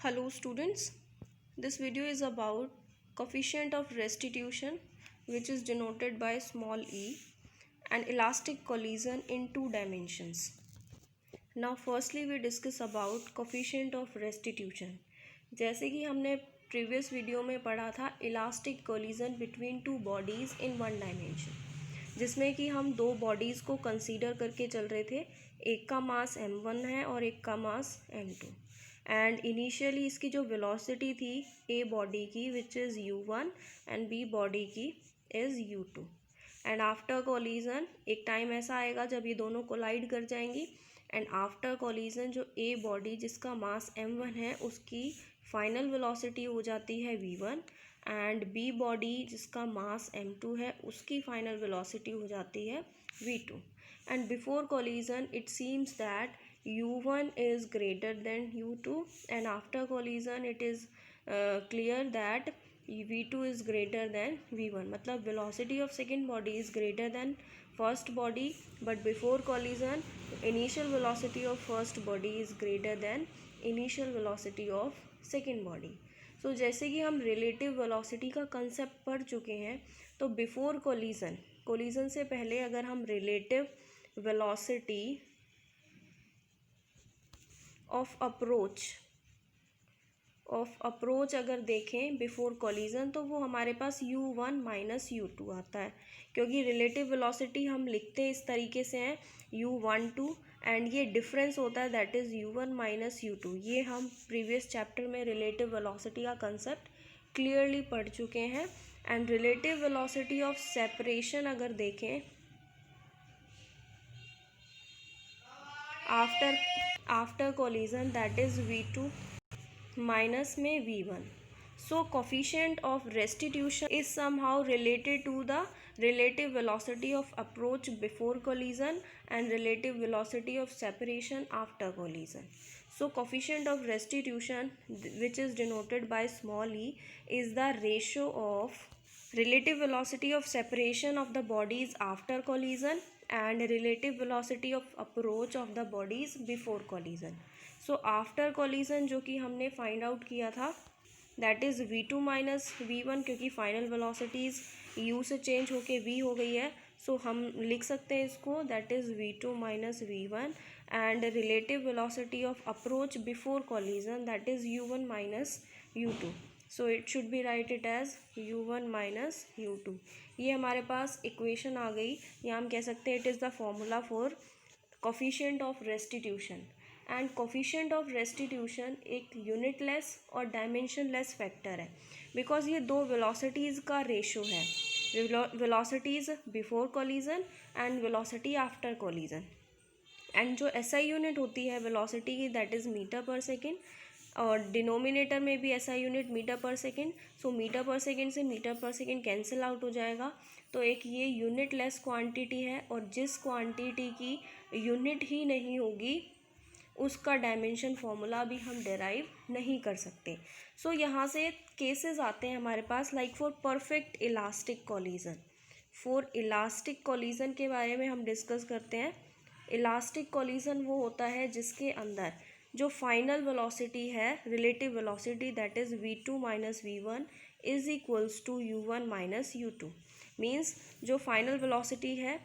Hello students, this video is about coefficient of restitution which is denoted by small e and elastic collision in two dimensions. Now firstly we discuss about coefficient of restitution. जैसे कि हमने previous video में पढ़ा था elastic collision between two bodies in one dimension, जिसमें कि हम दो बॉडीज़ को कंसीडर करके चल रहे थे, एक का मास m1 है और एक का मास m2 एंड इनिशियली इसकी जो वेलोसिटी थी ए बॉडी की which is u1 and B body की is u2 and after collision एक टाइम ऐसा आएगा जब ये दोनों कोलाइड कर जाएंगी एंड आफ्टर कोलिजन जो ए बॉडी जिसका मास m1 है उसकी फाइनल वेलोसिटी हो जाती है v1 एंड बी बॉडी जिसका मास m2 है उसकी फाइनल वेलोसिटी हो जाती है v2 and before collision it seems that u1 is greater than u2 and after collision it is clear that v2 is greater than v1 मतलब velocity of second body is greater than first body but before collision initial velocity of first body is greater than initial velocity of second body. So जैसे कि हम relative velocity का concept पढ़ चुके हैं तो before collision से पहले अगर हम relative velocity ऑफ अप्रोच अगर देखें बिफोर कोलिजन तो वो हमारे पास u1 माइनस u2 आता है, क्योंकि रिलेटिव वेलोसिटी हम लिखते हैं इस तरीके से हैं u12 एंड ये डिफरेंस होता है that is u1 minus u2. ये हम प्रीवियस चैप्टर में रिलेटिव वेलोसिटी का कंसेप्ट क्लियरली पढ़ चुके हैं. And relative velocity of separation अगर देखें after collision that is v2 minus में v1. So coefficient of restitution is somehow related to the relative velocity of approach before collision and relative velocity of separation after collision. So coefficient of restitution, which is denoted by small e, is the ratio of relative velocity of separation of the bodies after collision and relative velocity of approach of the bodies before collision. So after collision जो कि हमने find out किया था that is v2 minus v1, क्योंकि final velocities u से change होके v हो गई है. सो हम लिख सकते हैं इसको that is v2 minus v1 and relative velocity of approach before collision that is u1 minus u2. So it should be write it as u1 minus u2. ये हमारे पास इक्वेशन आ गई, या हम कह सकते हैं it is the formula for coefficient of restitution. And coefficient of restitution एक unitless और डायमेंशनलेस फैक्टर है, बिकॉज ये दो वेलोसिटीज़ का रेशो है, velocities before collision and velocity after collision. And जो एसआई यूनिट होती है वेलोसिटी की दैट इज़ मीटर पर सेकेंड, और डिनोमिनेटर में भी एसआई यूनिट मीटर पर सेकेंड. सो मीटर पर सेकेंड से मीटर पर सेकेंड कैंसिल आउट हो जाएगा. तो एक ये यूनिटलेस क्वांटिटी है, और जिस क्वांटिटी की यूनिट ही नहीं होगी उसका डायमेंशन फॉर्मूला भी हम डेराइव नहीं कर सकते. सो यहाँ से केसेस आते हैं हमारे पास like for perfect elastic collision. For elastic collision के बारे में हम डिस्कस करते हैं. इलास्टिक कोलिजन वो होता है जिसके अंदर जो फाइनल वेलोसिटी है relative velocity that is v2 minus v1 is equals to u1 minus u2. Means जो फाइनल वेलोसिटी है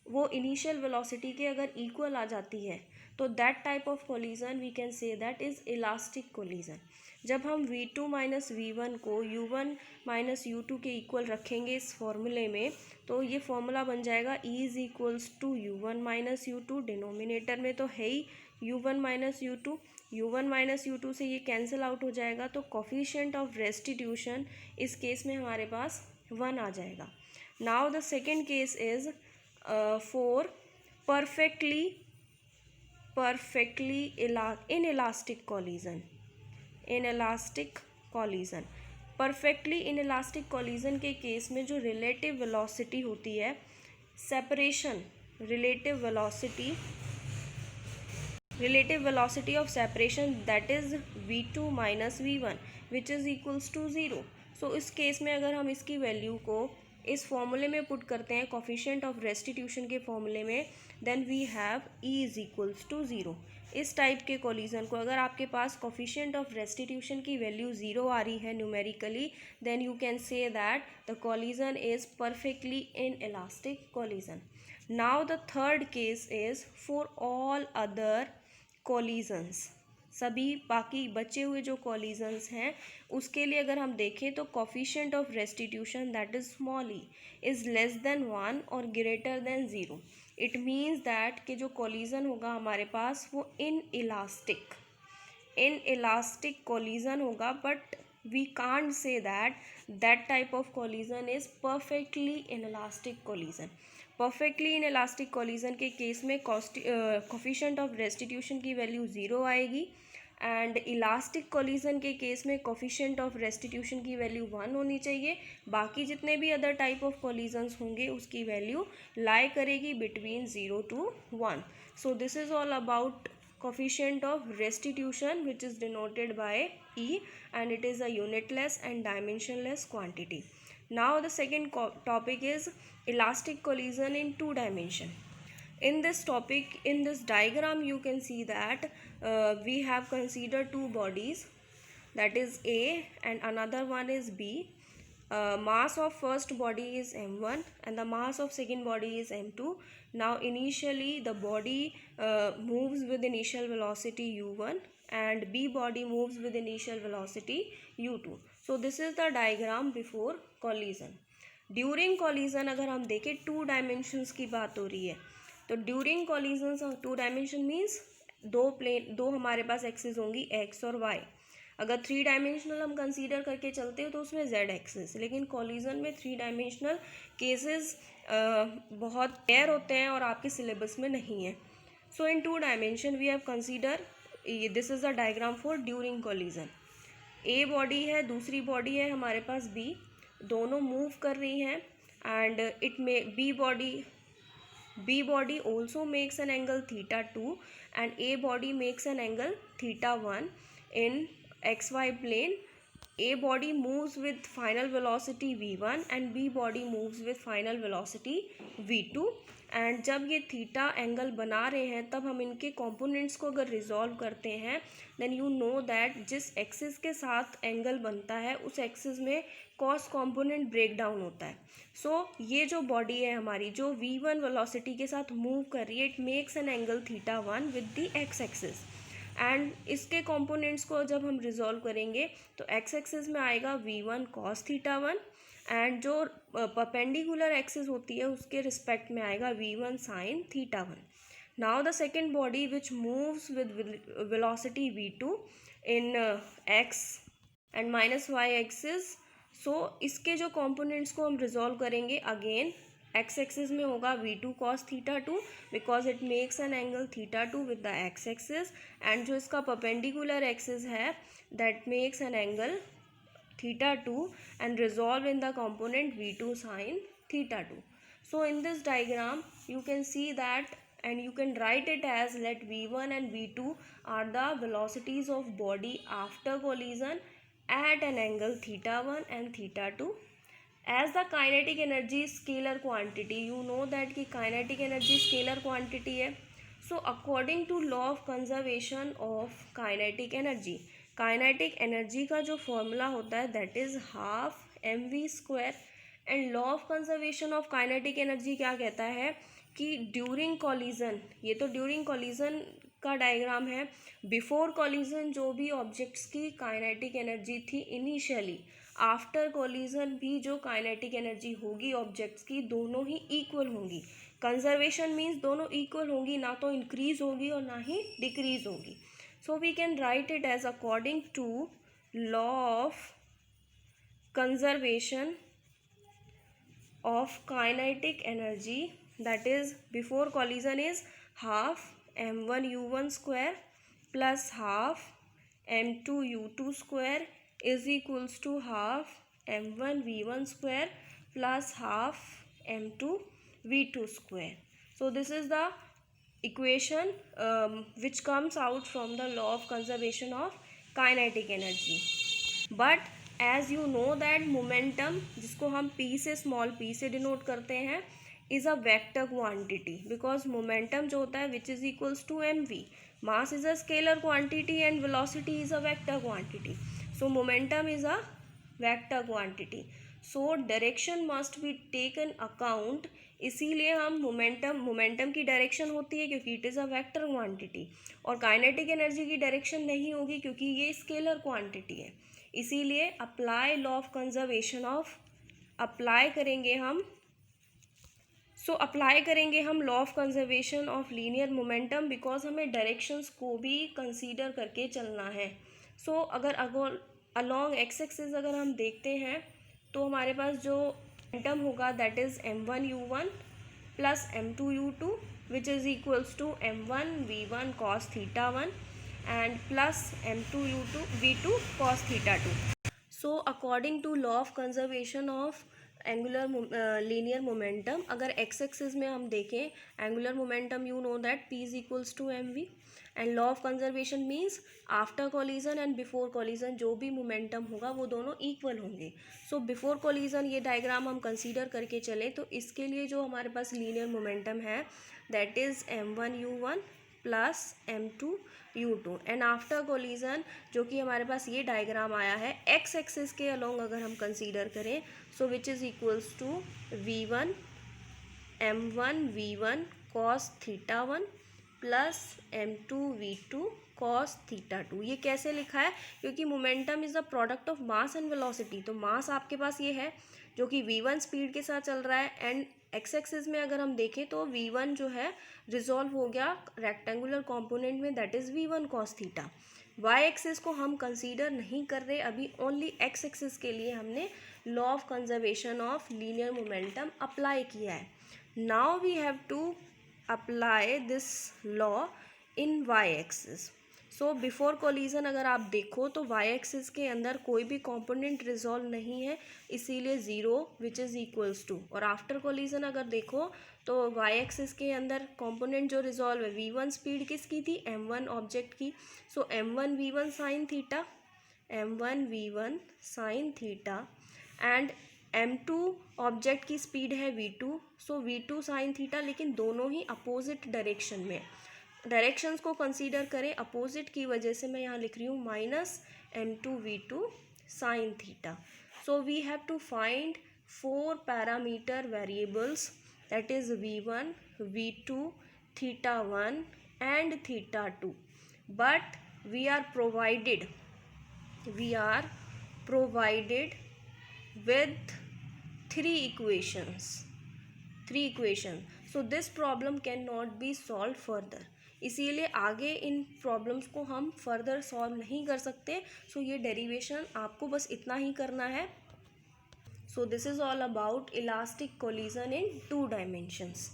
वो इनिशियल वेलोसिटी के अगर इक्वल आ जाती है तो that type of collision we can say that is elastic collision. जब हम v2 माइनस v1 को u1 माइनस u2 के इक्वल रखेंगे इस फॉर्मूले में, तो ये फॉर्मूला बन जाएगा e is equals to u1 minus u2. Denominator में तो है ही u1 minus u2, u1 minus u2 से ये कैंसिल आउट हो जाएगा, तो कोफिशिएंट ऑफ रेस्टिट्यूशन इस केस में हमारे पास 1 आ जाएगा. Now the second case is for perfectly inelastic collision. Perfectly inelastic collision के केस में जो रिलेटिव वेलोसिटी होती है separation, relative velocity of separation that is v2 minus v1 which is equals to 0. सो इस केस में अगर हम इसकी वैल्यू को इस फॉर्मूले में पुट करते हैं कोफिशिएंट ऑफ रेस्टिट्यूशन के फॉर्मूले में, then we have e is equals to 0. इस टाइप के कोलिजन को अगर आपके पास कोफिशिएंट ऑफ रेस्टिट्यूशन की वैल्यू 0 आ रही है numerically, then you can say that the collision is perfectly inelastic collision. Now the third case is for all other collisions. सभी बाकी बचे हुए जो कोलिजन्स हैं उसके लिए अगर हम देखें तो coefficient of restitution that is small E is less than 1 और greater than 0. It means that कि जो कोलिजन होगा हमारे पास वो इनइलास्टिक कोलिजन होगा, but we can't say that type of collision is perfectly inelastic collision. Perfectly inelastic collision के case में कोफिशिएंट ऑफ रेस्टिट्यूशन की वैल्यू 0 आएगी, एंड इलास्टिक कोलिजन के केस में कोफिशिएंट ऑफ रेस्टिट्यूशन की वैल्यू 1 होनी चाहिए. बाकी जितने भी अदर टाइप ऑफ कोलिजन्स होंगे उसकी वैल्यू लाई करेगी between 0 to 1. So this is all about coefficient of restitution, which is denoted by E, and it is a unitless and dimensionless quantity. Now the second topic is elastic collision in 2 dimension. In this topic, in this diagram, you can see that we have considered two bodies, that is A and another one is B. Mass of first body is m1 and the mass of second body is m2. Now initially the body moves with initial velocity u1 and B body moves with initial velocity u2. So this is the diagram before collision. During collision अगर हम देखें 2 dimensions की बात हो रही है, तो during collision 2 dimension means दो हमारे पास एक्सिस होंगी x और y. अगर 3 डायमेंशनल हम कंसीडर करके चलते हो तो उसमें z एक्सिस, लेकिन कॉलिजन में 3 डायमेंशनल केसेस बहुत रेयर होते हैं और आपके सिलेबस में नहीं है. So in 2 dimension we have consider, this is a diagram for during collision. A body है, दूसरी बॉडी है हमारे पास बी, दोनों मूव कर रही हैं and it may B body also makes an angle theta 2 and A body makes an angle theta 1 in xy plane. A body moves with final velocity v1 and B body moves with final velocity v2. And जब ये theta angle बना रहे हैं तब हम इनके components को अगर रिजॉल्व करते हैं देन यू नो दैट जिस एक्सिस के साथ एंगल बनता है उस एक्सिस में कॉस कंपोनेंट ब्रेक डाउन होता है. सो ये जो बॉडी है हमारी जो v1 वेलोसिटी के साथ मूव कर रही है, it makes an angle theta 1 with the x axis. And इसके कंपोनेंट्स को जब हम रिजॉल्व करेंगे तो एक्स एक्सिस में आएगा v1 cos थीटा 1 एंड जो परपेंडिकुलर एक्सिस होती है उसके रिस्पेक्ट में आएगा v1 sin theta 1. Now the second body which moves with velocity v2 in x and minus y axis. So इसके जो कंपोनेंट्स को हम रिजॉल्व करेंगे अगेन एक्स एक्सिस में होगा v2 cos theta 2 because it makes an angle theta 2 with the x axis, and जो इसका perpendicular axis है that makes an angle theta 2 and resolve in the component v2 sin theta 2. So in this diagram you can see that, and you can write it as, let v1 and v2 are the velocities of body after collision at an angle theta 1 and theta 2. As the kinetic energy is scalar quantity, you know that कि kinetic energy scalar quantity है. So according to law of conservation of kinetic energy, kinetic energy का जो formula होता है that is half mv². And law of conservation of kinetic energy क्या कहता है कि ड्यूरिंग कॉलिजन, ये तो ड्यूरिंग कॉलिजन का डायग्राम है, बिफोर कॉलिजन जो भी ऑब्जेक्ट्स की काइनेटिक एनर्जी थी इनिशियली, आफ्टर कॉलिजन भी जो काइनेटिक एनर्जी होगी ऑब्जेक्ट्स की दोनों ही इक्वल होंगी. कंजर्वेशन मीन्स दोनों इक्वल होंगी, ना तो इंक्रीज होगी और ना ही डिक्रीज होगी. So we can write it as according to law of conservation of kinetic energy, that is before collision is half m1 u1 square plus half m2 u2 square is equals to half m1 v1 square plus half m2 v2 square. So this is the equation which comes out from the law of conservation of kinetic energy. But as you know that momentum, जिसको हम p से small p से denote करते हैं, is a vector quantity because momentum जो होता है which is equals to mv. Mass is a scalar quantity and velocity is a vector quantity. So momentum is a vector quantity. So direction must be taken account. इसीलिए हम momentum की direction होती है क्योंकि it is a vector quantity, और kinetic energy की direction नहीं होगी क्योंकि ये स्केलर क्वांटिटी है. इसीलिए apply law of conservation of apply करेंगे हम law of conservation of linear momentum, because हमें डायरेक्शंस को भी कंसीडर करके चलना है. सो अगर अलोंग एक्स एक्सिस अगर हम देखते हैं तो हमारे पास जो मोमेंटम होगा that is m1u1 plus m2u2 which is equals to m1v1 cos theta 1 and plus m2u2 v2 cos theta 2. So according to law of conservation of angular linear momentum, अगर X axis में हम देखें angular momentum, you know that p is equals to mv, and law of conservation means after collision and before collision जो भी momentum होगा वो दोनों equal होंगे. सो बिफोर कोलिजन ये डायग्राम हम कंसीडर करके चले तो इसके लिए जो हमारे पास लीनियर मोमेंटम है that is m1u1 plus m2u2, and after collision जो कि हमारे पास ये डायग्राम आया है एक्स एक्सिस के अलोंग अगर हम कंसीडर करें, so which is equals to v1 m1 v1 cos theta 1 plus m2 v2 cos theta 2. ये कैसे लिखा है? क्योंकि momentum is the product of mass and velocity. तो मास आपके पास ये है जो कि v1 स्पीड के साथ चल रहा है, एंड एक्स एक्सिस में अगर हम देखें तो v1 जो है रिजॉल्व हो गया रेक्टेंगुलर कंपोनेंट में that is v1 cos theta. Y axis को हम कंसीडर नहीं कर रहे अभी, ओनली एक्स एक्सिस के लिए हमने law of conservation of linear momentum apply किया है. Now we have to apply this law in Y axis. So before collision अगर आप देखो तो वाई एक्सिस के अंदर कोई भी कंपोनेंट रिजॉल्व नहीं है, इसीलिए zero which is equals to. और आफ्टर कोलिजन अगर देखो तो वाई एक्सिस के अंदर कंपोनेंट जो रिजॉल्व है v1 स्पीड किसकी थी? m1 ऑब्जेक्ट की. So m1 v1 sine theta, m1 v1 sine theta, and m2 object की स्पीड है v2, so v2 sine theta, लेकिन दोनों ही अपोजिट डायरेक्शन में. डायरेक्शंस को कंसीडर करें अपोजिट की वजह से मैं यहाँ लिख रही हूँ minus m2v2 sine theta. So we have to find 4 parameter variables that is v1 v2 theta 1 and theta 2, but we are provided with three equations. So this problem cannot be solved further. इसीलिए आगे इन problems को हम further solve नहीं कर सकते. सो ये derivation आपको बस इतना ही करना है. So this is all about elastic collision in 2 dimensions.